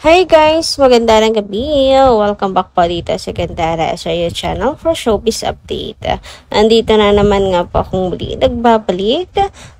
Hi guys! Magandang gabi! Welcome back po dito sa Gandara sa your channel for showbiz update. Andito na naman nga po akong muli nagbabalik.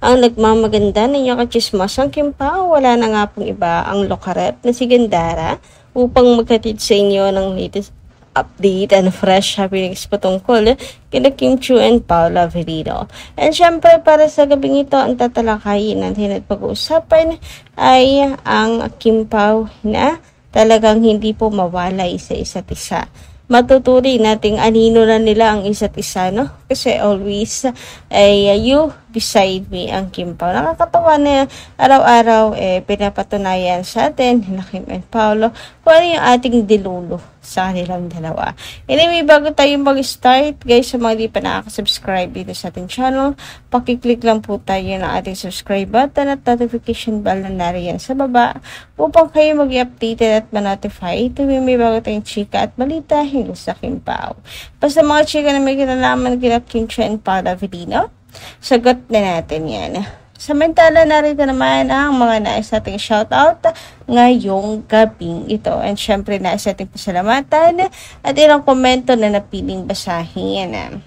Ang nagmamaganda ng inyong kachismosang Kimpao. Wala na nga pong iba ang lokarep na si Gandara upang magkatid sa inyo ng latest update and fresh happenings patungkol kina Kim Chiu and Paula Avellino. And syempre para sa gabing ito ang tatalakayin natin at pag-uusapan ay ang Kimpao na talagang hindi po mawalay sa isa't isa. Matuturi nating anino na nila ang isa't isa, no? Kasi always ay you beside me ang Kimpao. Nakakatawa na araw-araw pinapatunayan sa atin na Kim and Paolo kung ano yung ating dilulo sa kanilang dalawa. Anyway, bago tayo mag-start, guys, sa mga di pa nakaka-subscribe dito sa ating channel, pakiclick lang po tayo ng ating subscribe button at notification bell na nariyan sa baba upang kayo mag-updated at ma-notify tuwing may bago tayong chika at balita hinggil sa Kimpao. Basta mga chika na may kinalaman kina Kim Chiu and Paula Avellino, sagot na natin yan. Samantala narito naman ang mga nais nating shoutout ngayong gabing ito. And syempre nais nating pasalamatan at ilang komento na napiling basahin.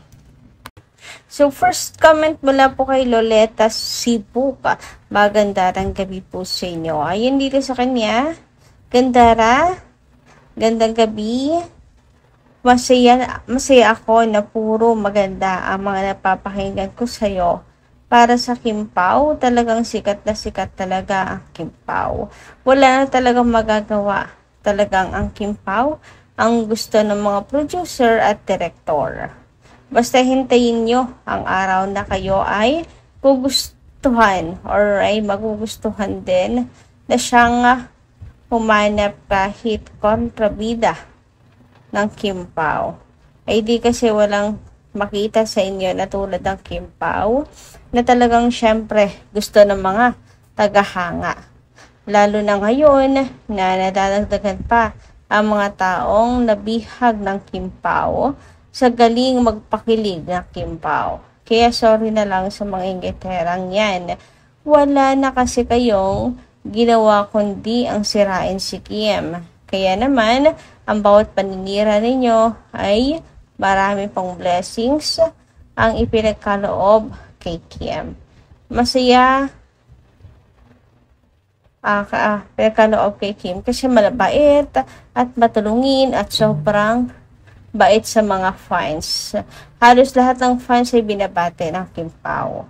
So first comment mula po kay Loleta Cebu pa. Magandang gabi po sa inyo. Ayun dito sa kanya. Gandara, gandang gabi. Masaya ako na puro maganda ang mga napapakinggan ko sa'yo. Para sa Kimpao, talagang sikat na sikat talaga ang Kimpao. Wala na talagang magagawa. Talagang ang Kimpao ang gusto ng mga producer at director. Basta hintayin nyo ang araw na kayo ay gugustuhan or ay magugustuhan din na siyang humanap kahit kontrabida ng Kimpao. Ay di kasi walang makita sa inyo na tulad ng Kimpao na talagang syempre gusto ng mga tagahanga. Lalo na ngayon na nadadagdagan pa ang mga taong nabihag ng Kimpao sa galing magpakilig ng Kimpao. Kaya sorry na lang sa mga ingiterang yan. Wala na kasi kayong ginawa kundi ang sirain si Kim. Kaya naman, ang bawat paninira ninyo ay marami pang blessings ang ipinagkaloob kay Kim. Masaya pinagkaloob kay Kim kasi malabait at matulungin at sobrang bait sa mga fans. Halos lahat ng fans ay binabate ng Kimpao.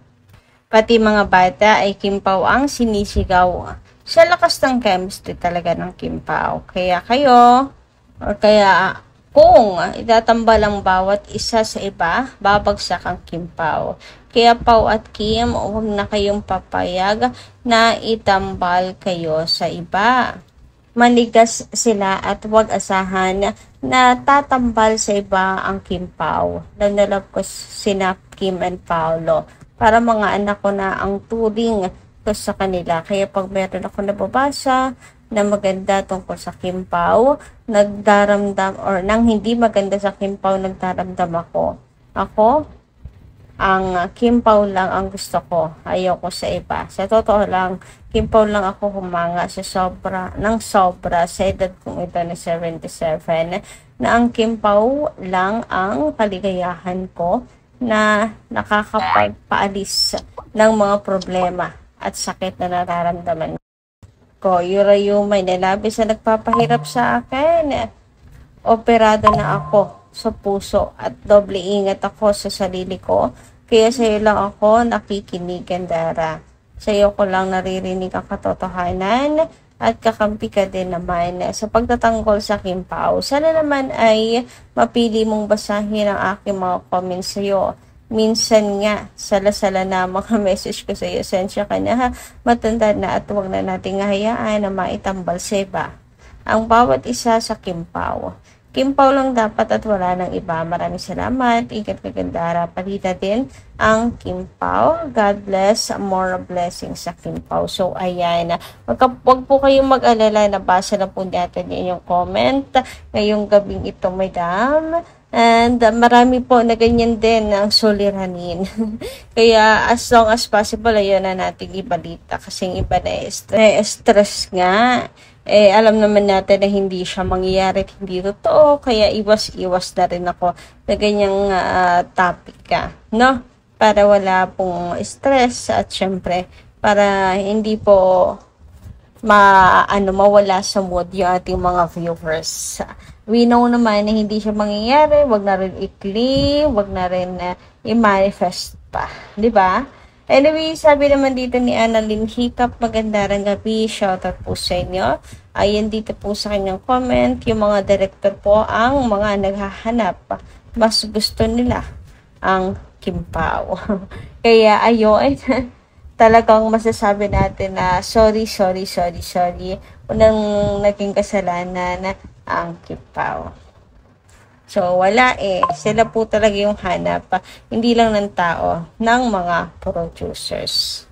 Pati mga bata ay Kimpao ang sinisigaw. Sa lakas ng chemistry talaga ng Kimpao. Kaya kayo, or kaya kung itatambal ang bawat isa sa iba, babagsak ang Kimpao. Kaya Pao at Kim, huwag na kayong papayag na itambal kayo sa iba. Manigas sila at huwag asahan na tatambal sa iba ang Kimpao. Nanalap ko sina Kim and Paolo para mga anak ko na ang turing ko sa kanila. Kaya pag meron ako nababasa na maganda tungkol sa Kimpao, nagdaramdam or nang hindi maganda sa Kimpao, nagdaramdam ako. Ako, ang Kimpao lang ang gusto ko. Ayoko sa iba. Sa totoo lang, Kimpao lang ako humanga sa sobra sa edad kong ito na 77 na ang Kimpao lang ang kaligayahan ko na nakakapagpaalis ng mga problema at sakit na nararamdaman ko. Yurayumay na labis na nagpapahirap sa akin. Operado na ako sa puso at doble ingat ako sa sarili ko. Kaya sa'yo lang ako nakikinig, Gandara. Sa'yo ko lang naririnig ang katotohanan at kakampi ka din naman sa pagtatanggol sa Kimpao. Sana naman ay mapili mong basahin ang aking mga comments sa'yo. Minsan nga, sala-sala na mga message ko sa iyo. Sensya ka na ha, matanda na at huwag na nating hayaan na maitambal sa iba ang bawat isa sa Kimpao. Kimpao lang dapat at wala nang iba. Maraming salamat. Ingat ka, Gandara. Palita din ang Kimpao. God bless. More blessings sa Kimpao. So, ayan. Huwag po kayong mag-alala. Nabasa na po natin yung comment ngayong gabing ito, madam. And marami po na ganyan din ang suliranin. Kaya as long as possible, ayun na natin ibalita. Kasi iba na stress nga. Alam naman natin na hindi siya mangyayari at hindi totoo, kaya iwas-iwas na rin ako na ganyang topic no? Para wala pong stress at syempre, para hindi po mawala sa mood yung ating mga viewers. We know naman na hindi siya mangyayari, wag na rin i-claim, wag na rin i-manifest pa, di ba? Anyway, sabi naman dito ni Annalyn Hiccup, magandang gabi, shoutout po sa inyo. Ayan dito po sa kanyang comment, yung mga director po ang mga naghahanap, mas gusto nila ang Kimpao. Kaya ayun, talagang masasabi natin na sorry, unang naging kasalanan ang Kimpao. So, wala sila po talaga yung hanap, hindi lang ng tao, ng mga producers.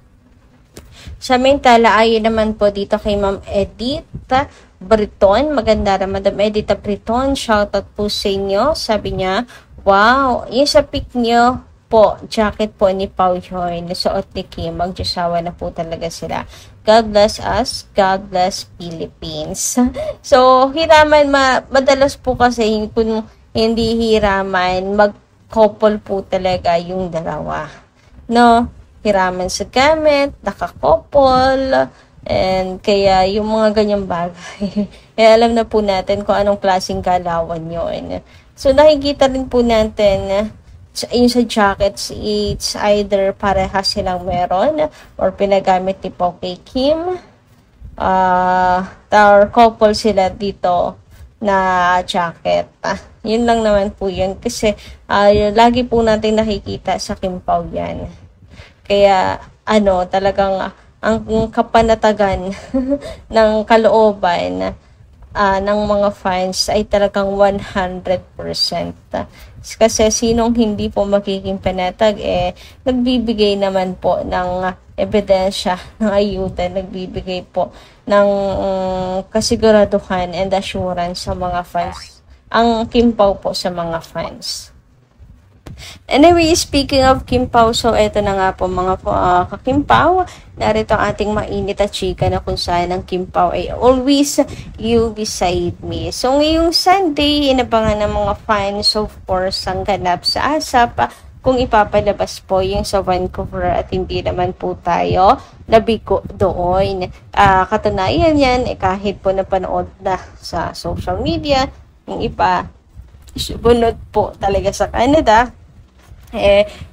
Samantala, ayon naman po dito kay Ma'am Edith Briton. Maganda na Madam Edith Briton. Shoutout po sa inyo. Sabi niya, wow, yung sa pic niyo po, jacket po ni Pao Yoy, nasuot ni Kim, magsasawa na po talaga sila. God bless us, God bless Philippines. So, hiraman, madalas po kasi kung hindi hiraman, mag-couple po talaga yung dalawa. No? Hiraman sa gamit, nakakouple, and kaya yung mga ganyang bagay. Alam na po natin kung anong klaseng galawan yun. So, nakikita rin po natin, yung sa jackets, it's either parehas silang meron, or pinagamit ni Pao kay Kim, or couple sila dito na jacket. Yun lang naman po yun. Kasi lagi po natin nakikita sa Kimpao yan. Kaya talagang ang kapanatagan ng kalooban ng mga fans ay talagang 100%. Kasi sinong hindi po magiging panatag, nagbibigay naman po ng ebidensya, ng ayuda, nagbibigay po ng kasiguraduhan and assurance sa mga fans. Ang Kimpao po sa mga fans. Anyway, speaking of Kimpao, so eto na nga po mga kakimpao, narito ang ating mainit at chika na kung saan ang Kimpao ay always you beside me. So ngayong Sunday, inabangan ng mga fans, of course, ang ganap sa ASAP kung ipapalabas po yung sa Vancouver at hindi naman po tayo nabigo doon. Katunayan yan, kahit po napanood na sa social media, yung iba, bunod po talaga sa Canada,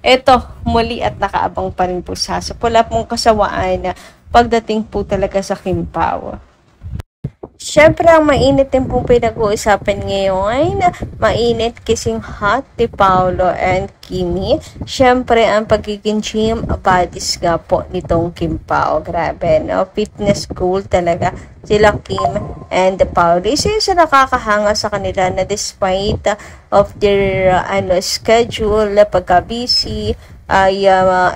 eto, muli at nakaabang pa rin po sa wala pong kasawaan na pagdating po talaga sa Kimpao. Siyempre, ang mainit din pong pinag-uusapan ngayon, mainit kissing hot ni Paolo and Kimi. Siyempre, ang pagiging gym buddies nga po nitong Kimpao. Grabe, no? Fitness goal talaga sila Kim and Paolo. Isa yung nakakahanga sa kanila na despite of their schedule, pagka-busy, ay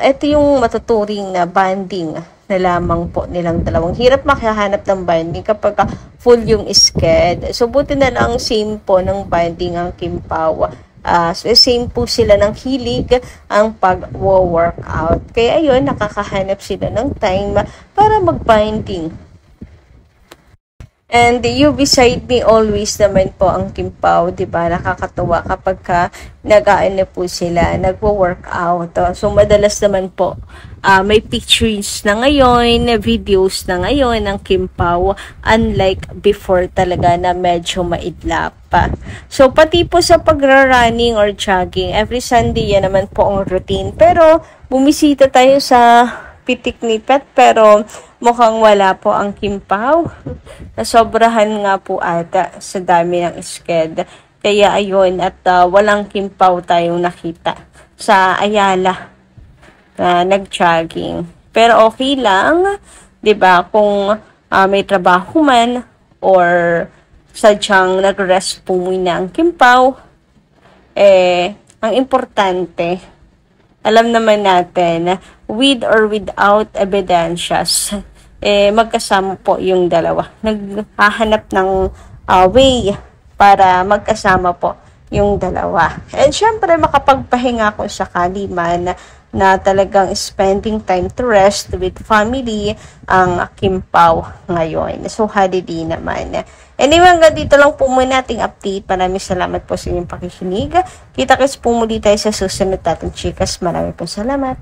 ito yung matuturing na banding na lamang po nilang dalawang. Hirap makahanap ng binding kapag full yung sked. So, buti na lang same po ng binding ang Kimpao. So, same po sila ng hilig ang pag-workout. Kaya ayun, nakakahanap sila ng time para mag-binding. And you beside me always naman po ang Kimpao, diba? Nakakatuwa kapag nag-aano po sila, nagwo-workout. So, madalas naman po, may pictures na ngayon, videos na ngayon ng Kimpao, unlike before talaga na medyo maidlap pa. So, pati po sa pagra-running or jogging, every Sunday yan naman po ang routine. Pero, bumisita tayo sa Pitik ni Pet, pero mukhang wala po ang Kimpao. Nasobrahan nga po ata sa dami ng sked. Kaya ayun, at walang Kimpao tayong nakita sa Ayala na nag-jogging. Pero okay lang, 'di ba? Kung may trabaho man or sadyang nag-rest po muna ang Kimpao, ang importante, alam naman natin, with or without evidences, magkasama po yung dalawa. Naghahanap ng way para magkasama po yung dalawa. And syempre, makapagpahinga kung sakali man na talagang spending time to rest with family ang Kim Pao ngayon. So, holiday naman. Anyway, hanggang dito lang po muna ating update. Maraming salamat po sa inyong pakikinig. Kita-kits po muli tayo sa susunod natin, chikas. Maraming po salamat.